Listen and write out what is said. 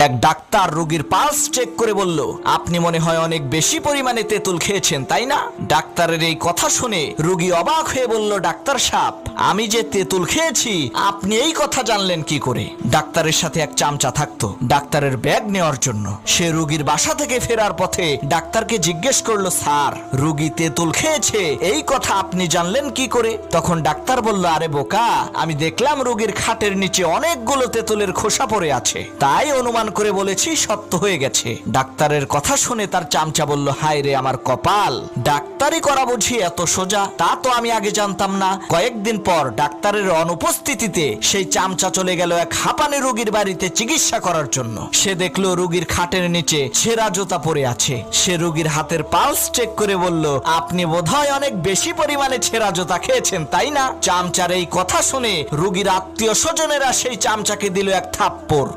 এক ডাক্তার রোগীর pulse check করে বলল, আপনি মনে হয় অনেক বেশি পরিমাণে তেঁতুল খেয়েছেন, তাই না? ডাক্তারের এই কথা শুনে রোগী অবাক হয়ে বলল, ডাক্তার সাহেব, আমি যে তেঁতুল খেয়েছি আপনি এই কথা জানলেন কি করে? ডাক্তারের সাথে এক চামচা থাকতো ডাক্তারের ব্যাগ নেওয়ার জন্য। সে রোগীর বাসা থেকে ফেরার পথে ডাক্তারকে জিজ্ঞেস করলো, স্যার, রোগী তেঁতুল খেয়েছে এই কথা আপনি জানলেন কি করে? তখন ডাক্তার বলল, আরে বোকা, আমি দেখলাম রোগীর খাটের নিচে অনেকগুলো তেঁতুলের খোসা পড়ে আছে, তাই অনুমান করে বলেছি সত্য হয়ে গেছে। ডাক্তারের কথা শুনে তার চামচা বলল, হায় রে আমার কপাল, ডাক্তারি করা বুঝি এত সোজা? তা তো আমি আগে জানতাম না। কয়েকদিন পর ডাক্তারের অনুপস্থিতিতে সেই চামচা চলে গেল এক হাঁপানি রোগীর বাড়িতে চিকিৎসা করার জন্য। সে দেখলো রোগীর খাটের নিচে ছেঁড়া জুতা পড়ে আছে। সে রোগীর হাতের পালস চেক করে বলল, আপনি বোধহয় অনেক বেশি পরিমাণে ছেঁড়া জুতা খেয়েছেন, তাই না? চামচার এই কথা শুনে রোগীর আত্মীয় স্বজনেরা সেই চামচাকে দিল এক থাপ্পড়।